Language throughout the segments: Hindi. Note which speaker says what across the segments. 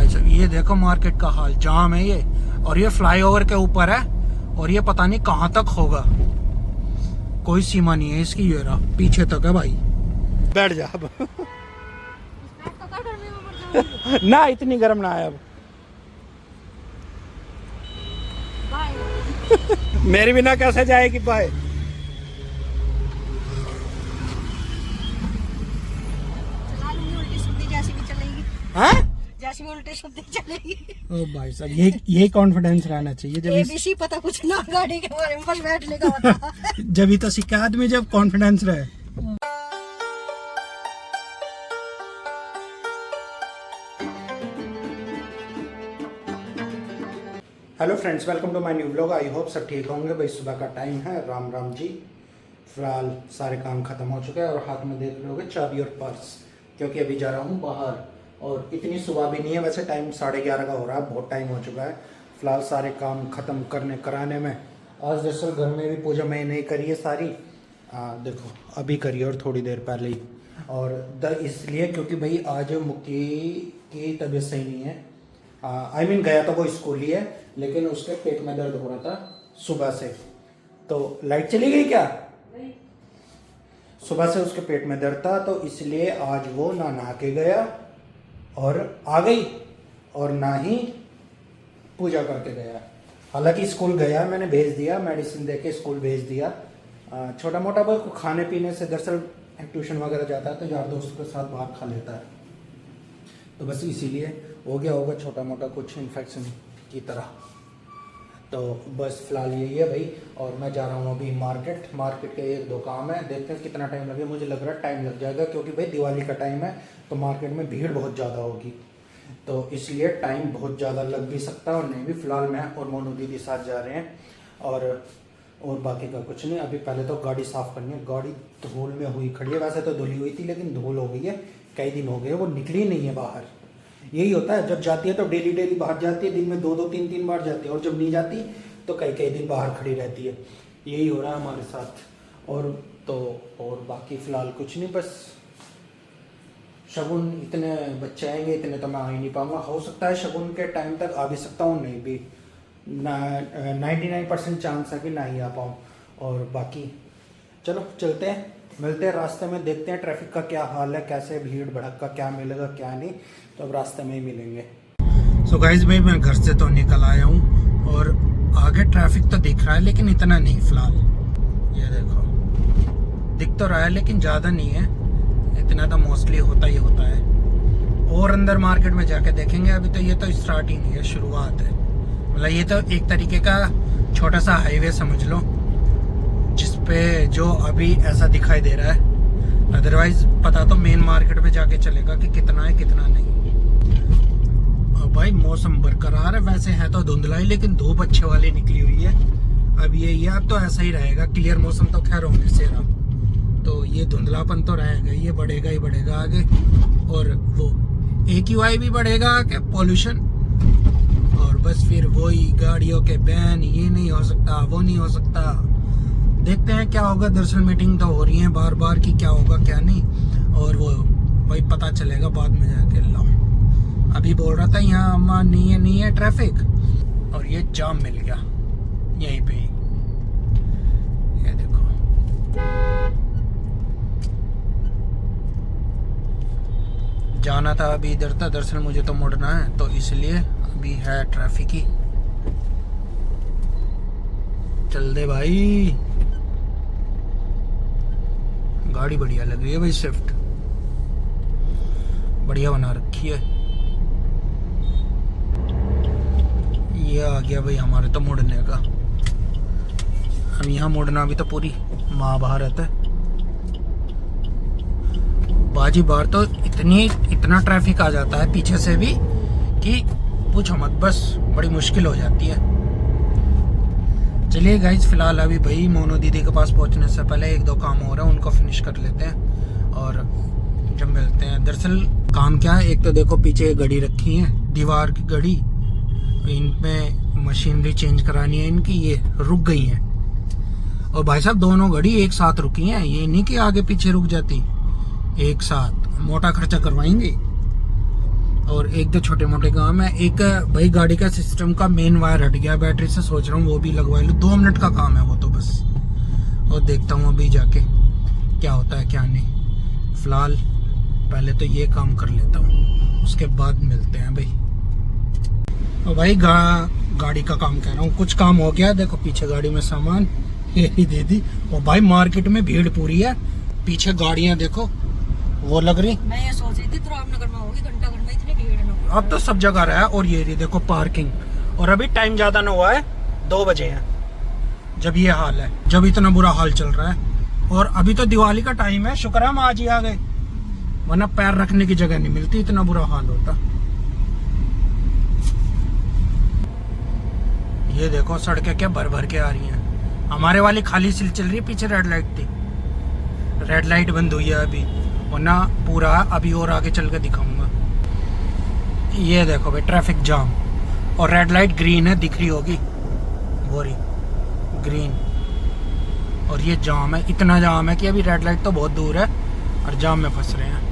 Speaker 1: भाई साहब ये देखो मार्केट का हाल, जाम है ये, और ये फ्लाईओवर के ऊपर है और ये पता नहीं कहाँ तक होगा, कोई सीमा नहीं है इसकी। ये रहा पीछे तक है भाई। बैठ जा अब। ना इतनी गर्म ना है अब। मेरी बिना कैसे जाएगी भाई। हाँ?
Speaker 2: जैसी उल्टे सीधे चलेगी।
Speaker 1: ओ भाई साहब ये कॉन्फिडेंस रहना चाहिए जब
Speaker 2: ABC पता कुछ ना गाड़ी के बारे में, बस बैठने का पता।
Speaker 1: जब ही तो शिकायत में जब कॉन्फिडेंस रहे। Hello friends, welcome to my new vlog. I hope सब ठीक होंगे भाई। सुबह का टाइम है, राम राम जी। फिलहाल सारे काम खत्म हो चुके हैं और हाथ में देख लोगे चाबी और पर्स, क्योंकि अभी जा रहा हूँ बाहर। और इतनी सुबह भी नहीं है वैसे, टाइम 11:30 का हो रहा है, बहुत टाइम हो चुका है। फिलहाल सारे काम ख़त्म कराने में आज दरअसल घर में भी पूजा मैंने नहीं करी है सारी। देखो अभी करी और थोड़ी देर पहले ही। और इसलिए क्योंकि भाई आज मुक्ति की तबीयत सही नहीं है। आई मीन गया तो वो स्कूल ही है, लेकिन उसके पेट में दर्द हो रहा था सुबह से। तो लाइट चली गई क्या? सुबह से उसके पेट में दर्द था, तो इसलिए आज वो ना नहा के गया और आ गई, और ना ही पूजा करके गया। हालांकि स्कूल गया, मैंने भेज दिया, मेडिसिन देके स्कूल भेज दिया। छोटा मोटा बहुत खाने पीने से, दरअसल ट्यूशन वगैरह जाता है तो यार दोस्तों के साथ बाहर खा लेता है, तो बस इसीलिए हो गया होगा छोटा मोटा कुछ इन्फेक्शन की तरह। तो बस फिलहाल यही है भाई। और मैं जा रहा हूँ अभी मार्केट के 1-2 काम है, देखते हैं कितना टाइम लगे। मुझे लग रहा है टाइम लग जाएगा, क्योंकि भाई दिवाली का टाइम है तो मार्केट में भीड़ बहुत ज़्यादा होगी, तो इसलिए टाइम बहुत ज़्यादा लग भी सकता है और नहीं भी। फिलहाल मैं और मोनू दीदी साथ जा रहे हैं, और बाकी का कुछ नहीं। अभी पहले तो गाड़ी साफ़ करनी है। गाड़ी धूल में हुई खड़ी है, वैसे तो धुली हुई थी लेकिन धूल हो गई है, कई दिन हो गए वो निकली नहीं है बाहर। यही होता है, जब जाती है तो डेली बाहर जाती है, दिन में 2-2 3-3 बार जाती है, और जब नहीं जाती तो कई दिन बाहर खड़ी रहती है। यही हो रहा है हमारे साथ। और बाकी फ़िलहाल कुछ नहीं, बस शगुन इतने बच्चे आएंगे, इतने तो मैं आ ही नहीं पाऊँगा। हो सकता है शगुन के टाइम तक आ भी सकता हूँ, नहीं भी 99% चांस है कि ना ही आ पाऊँ। और बाकी चलो चलते हैं, मिलते हैं रास्ते में, देखते हैं ट्रैफिक का क्या हाल है, कैसे भीड़ भड़क का क्या मिलेगा क्या नहीं, तो अब रास्ते में ही मिलेंगे। सो गाइस भाई मैं घर से तो निकल आया हूँ और आगे ट्रैफिक तो दिख रहा है, लेकिन इतना नहीं फिलहाल। ये देखो दिख तो रहा है लेकिन ज़्यादा नहीं है, इतना तो मोस्टली होता ही होता है। और अंदर मार्केट में जाके देखेंगे। अभी तो ये तो स्टार्टिंग है, शुरुआत है। मतलब ये तो एक तरीके का छोटा सा हाईवे समझ लो, जिसपे जो अभी ऐसा दिखाई दे रहा है। अदरवाइज पता तो मेन मार्केट में जाके चलेगा कि कितना है कितना नहीं। और भाई मौसम बरकरार है, वैसे है तो धुंधला ही, लेकिन धूप अच्छे वाली निकली हुई है। अब ये अब तो ऐसा ही रहेगा। क्लियर मौसम तो खैर होने से रहा, तो ये धुंधलापन तो रहेगा, ये बढ़ेगा ही बढ़ेगा आगे। और वो AQI भी बढ़ेगा आगे, पॉल्यूशन। और बस फिर वही गाड़ियों के बैन, ये नहीं हो सकता वो नहीं हो सकता। देखते हैं क्या होगा। दरअसल मीटिंग तो हो रही है बार बार कि क्या होगा क्या नहीं, और वो भाई पता चलेगा बाद में जाके। लो अभी बोल रहा था यहाँ अम्मा नहीं है ट्रैफिक, और ये जाम मिल गया यहीं पे ही। ये देखो जाना था अभी इधर था, दरअसल मुझे तो मुड़ना है, तो इसलिए अभी है ट्रैफिक ही। चल दे भाई, गाड़ी बढ़िया लग रही है भाई, स्विफ्ट बढ़िया बना रखी है। ये आ गया भाई हमारे तो मुड़ने का। हम यहाँ मुड़ना भी तो पूरी महाभारत है बाजी। बार तो इतना ट्रैफिक आ जाता है पीछे से भी कि पूछो मत, बस बड़ी मुश्किल हो जाती है। चलिए गाइज फिलहाल अभी भाई मोनू दीदी के पास पहुंचने से पहले 1-2 काम हो रहा है, उनको फिनिश कर लेते हैं और जब मिलते हैं। दरअसल काम क्या है, एक तो देखो पीछे घड़ी रखी है, दीवार की घड़ी, इनमें मशीनरी चेंज करानी है इनकी, ये रुक गई हैं। और भाई साहब दोनों घड़ी एक साथ रुकी हैं, ये नहीं कि आगे पीछे रुक जाती, एक साथ। मोटा खर्चा करवाएंगे। और एक दो छोटे मोटे काम है। एक भाई गाड़ी का सिस्टम का मेन वायर हट गया बैटरी से, सोच रहा हूँ वो भी लगवा लूँ। 2 मिनट का काम है वो तो बस, और देखता हूँ अभी जाके क्या होता है क्या नहीं। फिलहाल पहले तो ये काम कर लेता हूँ, उसके बाद मिलते हैं भाई। और भाई गाड़ी का काम कह रहा हूँ, कुछ काम हो गया। देखो पीछे गाड़ी में सामान ये ही दे दी। और भाई मार्केट में भीड़ पूरी है, पीछे गाड़ियाँ देखो वो लग रही।
Speaker 2: मैं ये सोच रही थी रामनगर में होगी, घंटा घर में इतनी भीड़ ना।
Speaker 1: अब तो सब जगह रहा है। और ये रही देखो पार्किंग। और अभी टाइम ज्यादा ना हुआ है, 2 बजे हैं जब ये हाल है, जब इतना बुरा हाल चल रहा है। और अभी तो दिवाली का टाइम है, शुक्र है हम आज ही आ गए, वरना पैर रखने की जगह नहीं मिलती, इतना बुरा हाल होता। ये देखो सड़कें क्या भर भर के आ रही हैं। हमारे वाली खाली सिल चल रही है, पीछे रेड लाइट थी, रेड लाइट बंद हुई है अभी, वरना पूरा अभी और आगे चल के दिखाऊंगा। ये देखो भाई ट्रैफिक जाम, और रेड लाइट ग्रीन है, दिख रही होगी वो रही ग्रीन, और ये जाम है। इतना जाम है कि अभी रेड लाइट तो बहुत दूर है और जाम में फंस रहे हैं।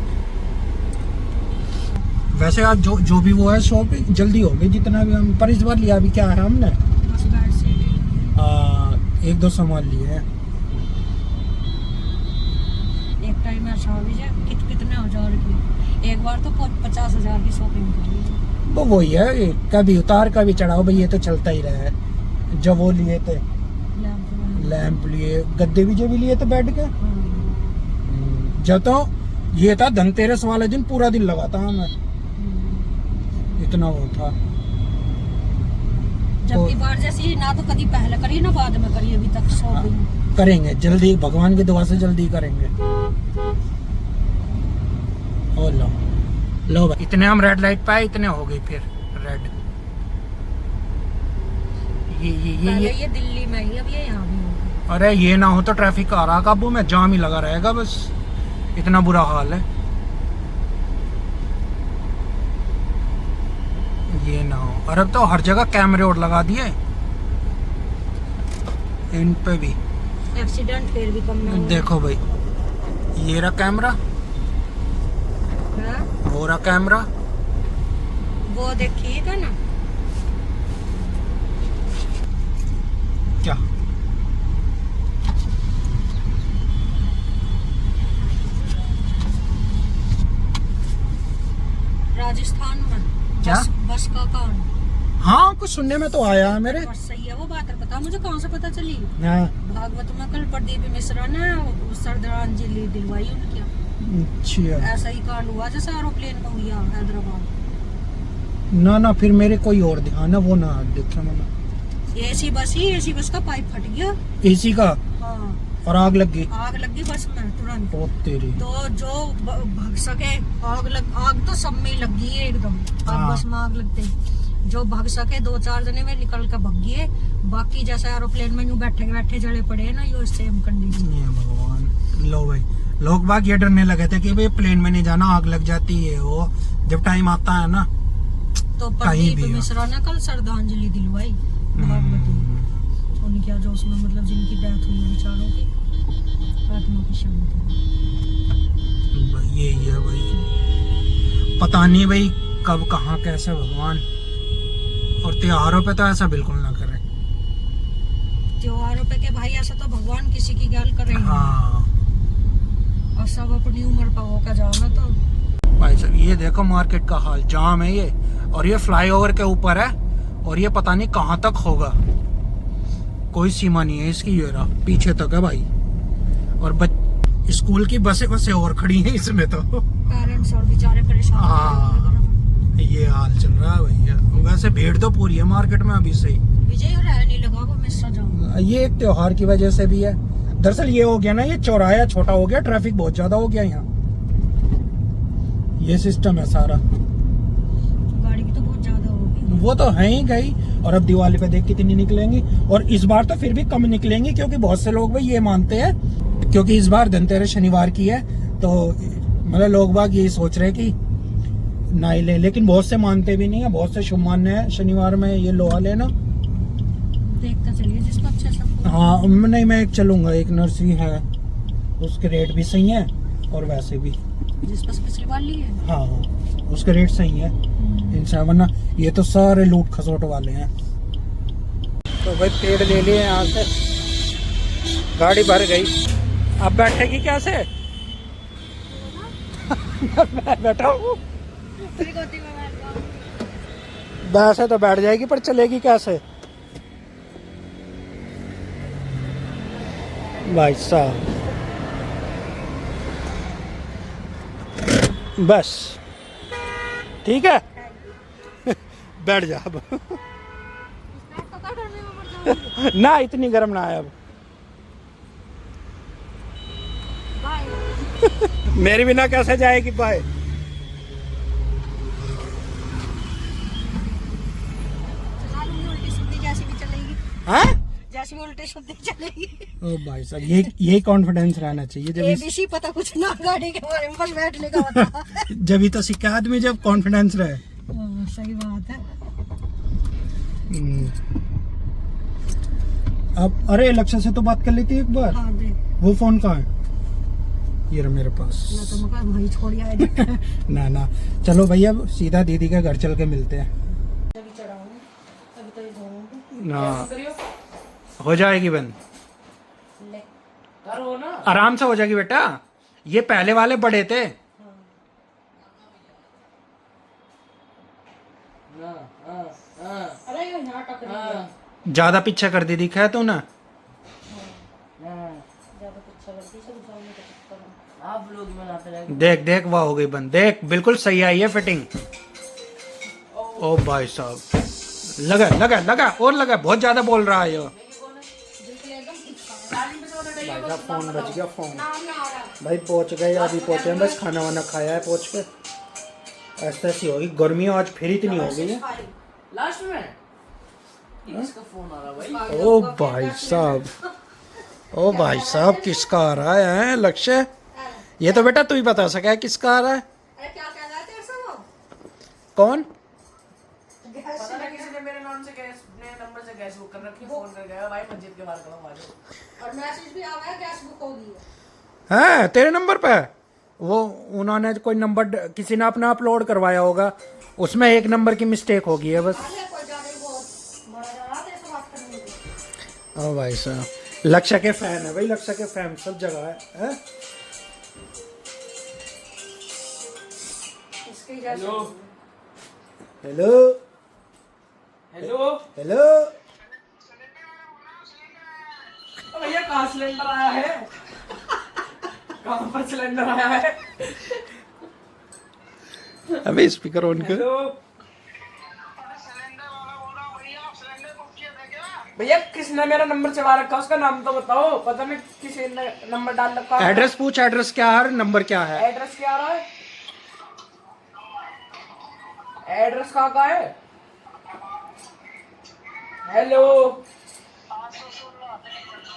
Speaker 1: वैसे आज जो भी वो है शॉपिंग जल्दी हो गई जितना भी हम, पर इस बार लिया भी क्या है हमने,
Speaker 2: बस बैठ से
Speaker 1: 1-2 सामान लिए हैं।
Speaker 2: एक टाइम में अच्छा भी जाए कितने हजार की, एक बार तो 50,000 की शॉपिंग कर ली।
Speaker 1: वो वही है, कभी उतार कभी चढ़ाओ भाई, ये तो चलता ही रहा है। जब वो लिए थे लैंप लिए, गद्दे भी जो भी लिए थे बैठ के, जब तो ये था धनतेरस वाले दिन पूरा दिन लगा था हमें, इतना वो था।
Speaker 2: जबकि बार जैसी ना तो कभी पहले करी ना बाद में करी अभी तक शॉपिंग।
Speaker 1: करेंगे जल्दी, भगवान की दुआ से जल्दी करेंगे। ओ लो भाई, इतने हम रेड लाइट पाए, इतने हो गई फिर रेड।
Speaker 2: ये दिल्ली में ही, अब ये यहाँ भी होगा।
Speaker 1: अरे ये ना हो तो ट्रैफिक आ रहा काबू में, जाम ही लगा रहेगा बस, इतना बुरा हाल है। ये ना हो, और अब तो हर जगह कैमरे और लगा दिए इन पे भी,
Speaker 2: एक्सीडेंट फिर भी कम ना हुआ।
Speaker 1: देखो भाई ये रहा कैमरा,
Speaker 2: हाँ?
Speaker 1: वो रहा कैमरा,
Speaker 2: वो देखिएगा ना
Speaker 1: क्या
Speaker 2: राजस्थान में
Speaker 1: क्या?
Speaker 2: बस का काम।
Speaker 1: हाँ कुछ सुनने में तो आया है मेरे।
Speaker 2: बस सही है वो बात है, पता मुझे कहाँ से पता चली।
Speaker 1: हाँ
Speaker 2: भागवत में कल प्रदीप मिश्रा ने श्रद्धांजलि दिलवाई उनकी।
Speaker 1: अच्छा,
Speaker 2: ऐसा ही कांड हुआ जैसे एरोप्लेन में हुआ हैदराबाद।
Speaker 1: ना फिर मेरे कोई और ध्यान है वो ना देखा मैंने।
Speaker 2: एसी बस का पाइप फट गया।
Speaker 1: एसी का?
Speaker 2: हाँ,
Speaker 1: और आग लग गई?
Speaker 2: आग लग गई बस में तुरंत।
Speaker 1: ओ तेरी।
Speaker 2: तो जो भाग सके, आग तो सब में ही लग गई है एकदम।
Speaker 1: हाँ।
Speaker 2: बस में आग लगते ही जो भाग सके 2-4 जने में निकल कर भाग गए, बाकी जैसे एरोप्लेन में यूं बैठे जले पड़े हैं ना, यो सेम कंडीशन।
Speaker 1: ये भगवान। लो भाई, लोग बाग ये डरने लगे थे कि भाई प्लेन में नहीं जाना, आग लग जाती है वो, जब टाइम आता है ना।
Speaker 2: तो प्रदीप मिश्रा ने कल श्रद्धांजलि दिलवाई भागवती। उनकी क्या जो उसमें मतलब जिनकी डेथ हुई है बेचारों की आत्मा की शांति।
Speaker 1: ये है भाई, पता नहीं भाई कब कहाँ कैसे भगवान। और त्योहारों पे तो ऐसा बिल्कुल ना करे।
Speaker 2: त्योहारों पे के भाई ऐसा तो भगवान किसी की गाल करे।
Speaker 1: हाँ,
Speaker 2: और सब अपनी उम्र का होकर जाओ ना तो।
Speaker 1: भाई साहब ये देखो मार्केट का हाल, जाम है ये, और ये फ्लाईओवर के ऊपर है, और ये पता नहीं कहाँ तक होगा, कोई सीमा नहीं है इसकी। ये रहा पीछे तक है भाई, और स्कूल की बसें और खड़ी हैं इसमें तो।
Speaker 2: पेरेंट्स और बेचारे परेशान।
Speaker 1: हाँ, ये हाल चल रहा है भैया। वैसे भीड़ तो पूरी है मार्केट में अभी से ही।
Speaker 2: विजय रह नहीं लगा वो मिस जाऊं।
Speaker 1: ये एक त्योहार की वजह से भी है। दरअसल ये हो गया ना, ये चौराहा छोटा हो गया, ट्रैफिक बहुत ज्यादा हो गया यहाँ, ये सिस्टम है सारा।
Speaker 2: गाड़ी भी तो बहुत ज्यादा होगी।
Speaker 1: वो तो है ही गई। और अब दिवाली पे देख कितनी निकलेंगी, और इस बार तो फिर भी कम निकलेंगी, क्योंकि बहुत से लोग भाई ये मानते हैं, क्योंकि इस बार धनतेरस शनिवार की है, तो मतलब लोग बाग यही सोच रहे कि ना ही ले, लेकिन बहुत से मानते भी नहीं है, बहुत से शुभ मान्य है शनिवार में ये लोहा लेना।
Speaker 2: देखते चलिए जिसको अच्छा सब।
Speaker 1: हाँ नहीं, मैं एक चलूंगा, एक नर्सरी है, उसके रेट भी सही है और वैसे भी।
Speaker 2: जिस पर पिछली बार ली है।
Speaker 1: हाँ, उसके रेट सही है इनसे, वरना ये तो सारे लूट खसोट वाले हैं। तो भाई पेड़ ले लिए यहाँ से, गाड़ी भर गई। अब बैठेगी कैसे? मैं बैठा हूँ, वैसे तो बैठ जाएगी पर चलेगी कैसे भाई साहब? बस ठीक है, बैठ जा अब। ना इतनी गर्म ना है अब। मेरी बिना कैसे जाएगी भाई? हाँ?
Speaker 2: जैसे भी उल्टे सीधे चलेगी।
Speaker 1: ओ भाई साहब, यही कॉन्फिडेंस रहना चाहिए जब
Speaker 2: एबीसी पता कुछ ना गाड़ी के बारे में, बस बैठने का पता।
Speaker 1: जब ही तो सीखा आदमी, जब कॉन्फिडेंस रहे।
Speaker 2: सही बात है।
Speaker 1: अब अरे लक्ष्य से तो बात कर लेती एक बार।
Speaker 2: हाँ दे।
Speaker 1: वो फोन कहाँ है? ये रहा मेरे पास।
Speaker 2: ना तो मगर वही छोड़ आए।
Speaker 1: ना ना, चलो भैया सीधा दीदी के घर चल के मिलते हैं।
Speaker 2: अभी चढ़ाऊंगी, अभी तो ये धोऊंगी।
Speaker 1: ना हो जाएगी बंद,
Speaker 2: ले
Speaker 3: करो ना,
Speaker 1: आराम से हो जाएगी बेटा। ये पहले वाले बड़े थे।
Speaker 2: अरे ये यहाँ टक रही है।
Speaker 1: ज्यादा पीछे कर दी दिखा है तू ना।
Speaker 2: ज्यादा पीछे लग गई, सब सामने का चक्कर है।
Speaker 3: आप लोग बनाते रहे।
Speaker 1: देख देख, वाह हो गई बंद, देख बिल्कुल सही आई है फिटिंग। ओ भाई साहब, लगा लगा लगा और लगा, बहुत ज्यादा बोल रहा है ये। भाई का फोन बज गया, फोन भाई पहुंच गए, अभी पहुंचे हैं, बस खाना वाना खाया है पहुंच के। ऐसे ऐसी होगी गर्मी आज फिर इतनी हो गई है।
Speaker 3: लास्ट में इसका फोन आ रहा भाई।
Speaker 1: ओ भाई साहब, ओ भाई साहब, किसका आ रहा है लक्ष्य? ये तो बेटा तू ही बता सका है किसका आ रहा है।
Speaker 2: अरे क्या कह रहा है तेरे वो?
Speaker 1: कौन?
Speaker 3: पता नहीं किसी ने मेरे नाम से गैस, अपने नंबर से गैस बुक कर रखी है, फोन कर गया भाई मस्जिद के बाहर खड़ा हूं, आ जाओ।
Speaker 2: और मैसेज भी आ गया, गैस बुक होगी।
Speaker 1: है तेरे नंबर पे? वो उन्होंने कोई नंबर किसी ने अपना अपलोड करवाया होगा, उसमें एक नंबर की मिस्टेक होगी है बस।
Speaker 2: अरे कोई ज्यादा ही बहुत बड़ा जा रहा तेरे से बात करने की।
Speaker 1: ओ भाई साहब, लक्ष्य के फैन है भाई, लक्ष्य के फैन सब जगह है?
Speaker 2: इसके जैसे
Speaker 1: हेलो
Speaker 3: हेलो
Speaker 1: हेलो,
Speaker 3: भैया कहाँ सिलेंडर आया है? कहाँ पर सिलेंडर आया है?
Speaker 1: अबे स्पीकर ऑन कर।
Speaker 3: हेलो भैया, किसने मेरा नंबर चला रखा, उसका नाम तो बताओ। पता नहीं किसी ने नंबर डाल रखा है।
Speaker 1: एड्रेस पूछ, एड्रेस क्या है, नंबर क्या है?
Speaker 3: एड्रेस क्या आ रहा है? एड्रेस कहाँ का है? हेलो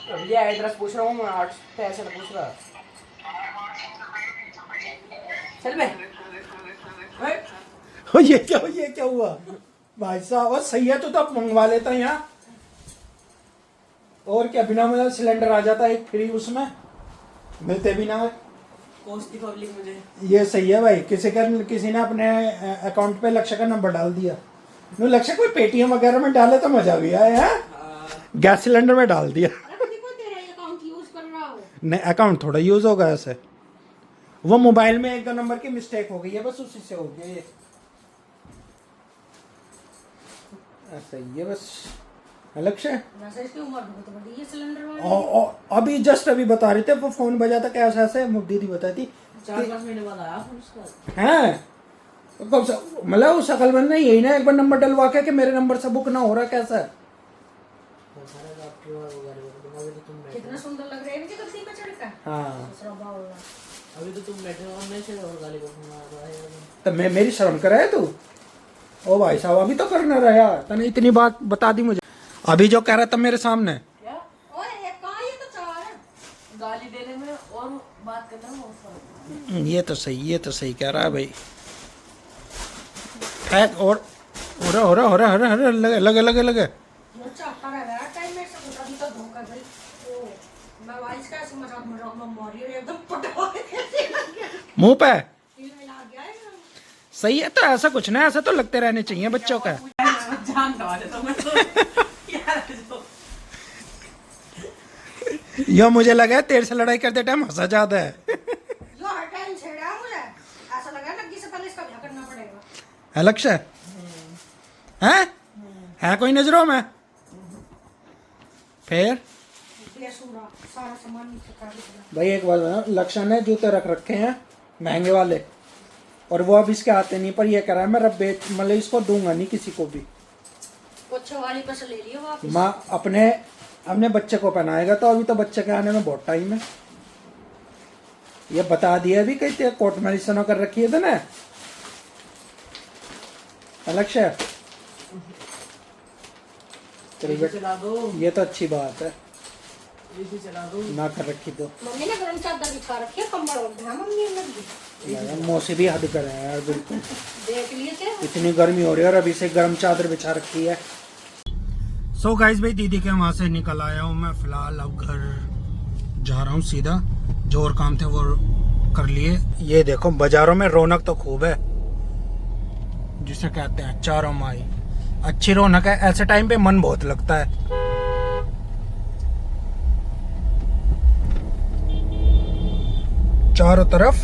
Speaker 3: भैया, एड्रेस पूछ रहा हूँ मैं, 8 पैसे पूछ रहा। चल बे।
Speaker 1: ओ ये क्या हुआ भाई साहब? और सही है, तो अब मंगवा लेता यहाँ। और क्या, बिना मतलब सिलेंडर आ जाता है एक फ्री, उसमें मिलते भी ना है।
Speaker 3: कोस्ती पब्लिक मुझे।
Speaker 1: ये सही है भाई, किसी ने अपने अकाउंट पे लक्ष्य का नंबर डाल दिया। नो लक्ष्य कोई पेटीएम वगैरह में डाले तो मजा भी आया है। गैस सिलेंडर में डाल दिया।
Speaker 2: अरे देखो तेरा अकाउंट यूज कर रहा हो।
Speaker 1: नहीं, अकाउंट थोड़ा यूज होगा ऐसे, वो मोबाइल में 1-2 नंबर की मिस्टेक हो गई है बस, उसी से हो गया ये। ऐसा ही है बस। लक्ष्य
Speaker 2: वैसे इसकी उम्र बहुत बड़ी है सिलेंडर वाली।
Speaker 1: अभी जस्ट अभी बता रहे थे, वो फोन बजा था कैसे ऐसे, दीदी बताई थी
Speaker 3: 4-5 महीने बाद आया फोन उसका।
Speaker 1: हैं। कब से मतलब उस अकलमंद ने यही ना एक बार नंबर डलवा के कि मेरे नंबर से बुक ना हो रहा, कैसा है?
Speaker 2: कितना सुंदर लग रहा है मुझे कुर्सी पे चढ़कर।
Speaker 1: हाँ,
Speaker 2: दूसरा बाउल।
Speaker 3: अभी तो तुम बैठे हो और से और गाली बकना आ रहा है।
Speaker 1: तो मेरी शर्म कराए तू? ओ भाई साहब, अभी तो करना रहा, तने इतनी बात बता दी मुझे, अभी जो कह रहा था मेरे सामने।
Speaker 3: क्या?
Speaker 2: ओए ये कहाँ, ये तो चार है।
Speaker 3: गाली देने में और बात करने में बहुत फर्क है।
Speaker 1: ये तो सही कह रहा है भाई। ठैक और हो रहा लगे।
Speaker 2: ये चाहता रह रहा है टाइम में से कुछ अभी तो धोखा भाई। ओ मैं वाइस का ऐसे मजाक मारी और एकदम पटवा के
Speaker 1: मुंह पे
Speaker 2: तिल मिला गया है।
Speaker 1: सही है। तो ऐसा कुछ ना, ऐसा तो लगते रहने चाहिए बच्चों का।
Speaker 3: जान दवा दे तो मैं तो यार जो
Speaker 1: यो मुझे लगा है तेरे से लड़ाई करते टाइम हंसा ज्यादा है।
Speaker 2: यो हर टाइम छेड़ा मुझे, ऐसा लगा लड़की से पहले इसका ब्याह करना पड़ेगा।
Speaker 1: है लक्ष्य है कोई नजरों में? फिर
Speaker 2: बेसुरा सारा सामान नीचे कर दिया।
Speaker 1: भाई एक बात बता, लक्ष्य ने जूते रख रखे हैं महंगे वाले, और वो अब इसके आते नहीं, पर ये कह रहा है मैं रब बेच मतलब इसको दूंगा नहीं किसी को भी।
Speaker 2: पोछे वाली बस ले लियो वापस।
Speaker 1: माँ अपने बच्चे को पहनाएगा, तो अभी तो बच्चे के आने में बहुत टाइम है। ये बता दिया अभी कहते कोर्ट मैरिज कर रखी है तो ना लक्ष्य।
Speaker 3: चला दो,
Speaker 1: ये तो अच्छी बात है,
Speaker 3: एसी चला दो।
Speaker 1: ना कर रखी तो।
Speaker 2: मम्मी ने गरम चादर बिछा रखी है, कंबल ओढ़ है मम्मी ने लगी।
Speaker 1: मौसी भी हद करे हैं यार बिल्कुल।
Speaker 2: देख लिए क्या?
Speaker 1: इतनी गर्मी हो रही है और अभी से गर्म चादर बिछा रखी है। सो गाइस भाई दीदी के वहाँ से निकल आया हूँ मैं, फिलहाल अब घर जा रहा हूँ सीधा। जो और काम थे वो कर लिए। ये देखो बाजारों में रौनक तो खूब है, जिसे कहते हैं चारों माई। अच्छी रौनक है, ऐसे टाइम पे मन बहुत लगता है। चारों तरफ।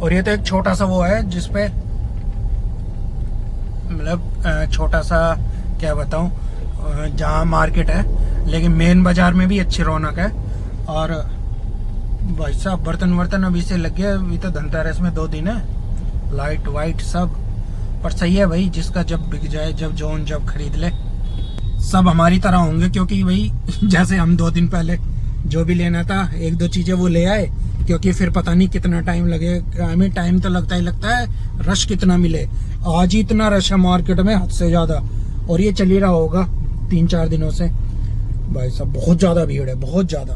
Speaker 1: और ये तो एक छोटा सा वो है जिसपे मतलब छोटा सा क्या बताऊं, जहाँ मार्केट है, लेकिन मेन बाजार में भी अच्छी रौनक है। और भाई साहब बर्तन अभी से लग गए, अभी तो धनतेरस में 2 दिन है, लाइट वाइट सब। पर सही है भाई, जिसका जब बिक जाए, जब खरीद ले, सब हमारी तरह होंगे। क्योंकि भाई जैसे हम 2 दिन पहले जो भी लेना था 1-2 चीजें वो ले आए, क्योंकि फिर पता नहीं कितना टाइम लगे। हमें टाइम तो लगता ही लगता है, रश कितना मिले। आज ही इतना रश है मार्केट में, हद से ज्यादा। और ये चल ही रहा होगा 3-4 दिनों से। भाई साहब बहुत ज्यादा भीड़ है, बहुत ज्यादा।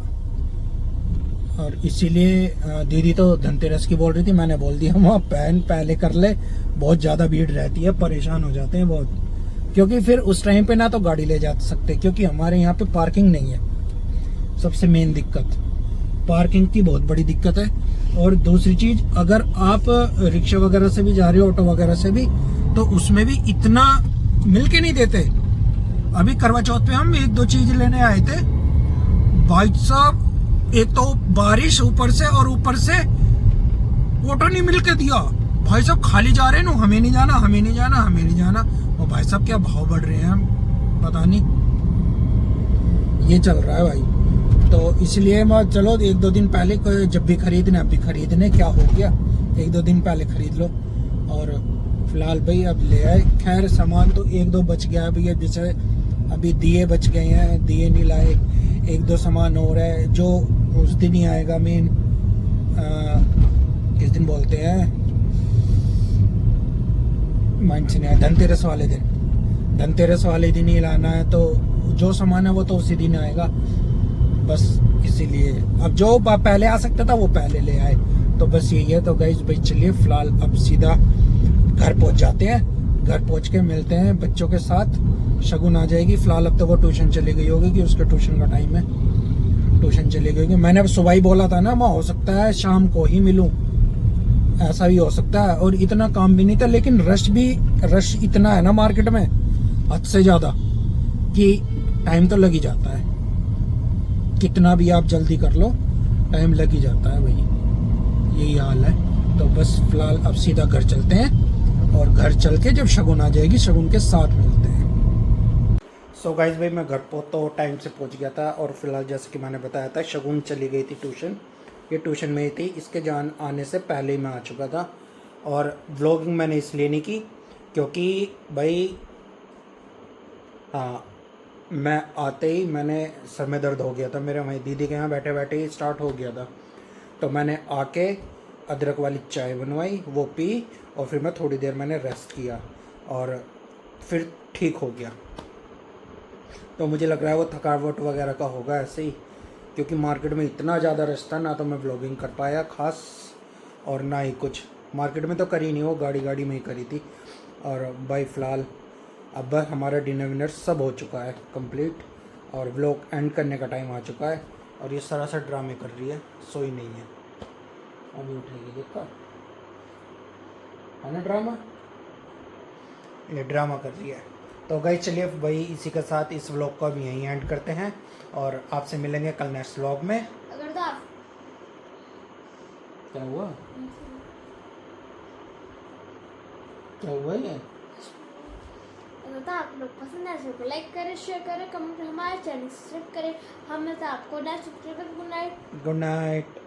Speaker 1: और इसीलिए दीदी तो धनतेरस की बोल रही थी, मैंने बोल दिया वहाँ पहले कर ले, बहुत ज्यादा भीड़ रहती है, परेशान हो जाते हैं बहुत। क्योंकि फिर उस टाइम पे ना तो गाड़ी ले जा सकते, क्योंकि हमारे यहाँ पे पार्किंग नहीं है। सबसे मेन दिक्कत पार्किंग की बहुत बड़ी दिक्कत है। और दूसरी चीज, अगर आप रिक्शा वगैरह से भी जा रहे हो, ऑटो वगैरह से भी, तो उसमें भी इतना मिल के नहीं देते। अभी करवा चौथ पे हम 1-2 चीज लेने आए थे, भाई साहब एक तो बारिश ऊपर से, और ऊपर से ऑटो नहीं मिल के दिया। भाई साहब खाली जा रहे हैं, हमें नहीं जाना। और भाई साहब क्या भाव बढ़ रहे हैं पता नहीं, ये चल रहा है भाई। तो इसलिए मैं चलो 1-2 दिन पहले, जब भी खरीदने, अब भी खरीदने, क्या हो गया 1-2 दिन पहले खरीद लो। और फिलहाल भाई अब ले आए। खैर सामान तो 1-2 बच गया है भैया, जैसे अभी दिए बच गए हैं, दिए नहीं लाए। 1-2 सामान और है जो उस दिन ही आएगा। मेन किस दिन बोलते हैं, माइंड से नहीं आया, धनतेरस वाले दिन ही लाना है। तो जो सामान है वो तो उसी दिन आएगा, बस इसीलिए अब जो पहले आ सकता था वो पहले ले आए। तो बस यही है। तो गाइस भाई चलिए फिलहाल अब सीधा घर पहुंच जाते हैं। घर पहुंच के मिलते हैं बच्चों के साथ। शगुन आ जाएगी, फिलहाल अब तो वो ट्यूशन चली गई होगी, कि उसके ट्यूशन का टाइम है, ट्यूशन चली गई होगी। मैंने अब सुबह ही बोला था ना, मैं हो सकता है शाम को ही मिलूं, ऐसा भी हो सकता है। और इतना काम भी नहीं था, लेकिन रश इतना है ना मार्केट में, हद से ज्यादा, कि टाइम तो लग ही जाता है। कितना भी आप जल्दी कर लो, टाइम लग ही जाता है भाई, यही हाल है। तो बस फिलहाल अब सीधा घर चलते हैं, और घर चल के जब शगुन आ जाएगी, शगुन के साथ मिलते हैं। सो गाइस भाई मैं घर तो टाइम से पहुंच गया था। और फिलहाल जैसे कि मैंने बताया था, शगुन चली गई थी ट्यूशन, ये ट्यूशन में ही थी। इसके जान आने से पहले ही मैं आ चुका था। और व्लॉगिंग मैंने इसलिए नहीं की, क्योंकि भाई हाँ, मैं आते ही मैंने सर में दर्द हो गया था मेरे, वहीं दीदी के यहाँ बैठे बैठे ही स्टार्ट हो गया था। तो मैंने आके अदरक वाली चाय बनवाई, वो पी, और फिर मैं थोड़ी देर मैंने रेस्ट किया, और फिर ठीक हो गया। तो मुझे लग रहा है वो थकावट वगैरह का होगा ऐसे ही, क्योंकि मार्केट में इतना ज़्यादा रश था, ना तो मैं व्लॉगिंग कर पाया खास, और ना ही कुछ मार्केट में तो करी नहीं, वो गाड़ी में ही करी थी। और भाई फ़िलहाल अब हमारा डिनर विनर सब हो चुका है कंप्लीट, और व्लॉग एंड करने का टाइम आ चुका है। और ये सरासर ड्रामे कर रही है, सोई नहीं है, अभी उठेगी, देखा है ना ड्रामा, ये ड्रामा कर रही है। तो गाइस चलिए भाई इसी के साथ इस व्लॉग को अब यहीं एंड करते हैं और आपसे मिलेंगे कल नेक्स्ट व्लॉग में।
Speaker 4: अगर तो आप
Speaker 1: क्या हुआ, क्या हुआ ये?
Speaker 4: अगर तो आप लोग पसंद है तो लाइक करें, शेयर करें, कमेंट, हमारे चैनल सब्सक्राइब करें। हम आपको next good night.
Speaker 1: Good night.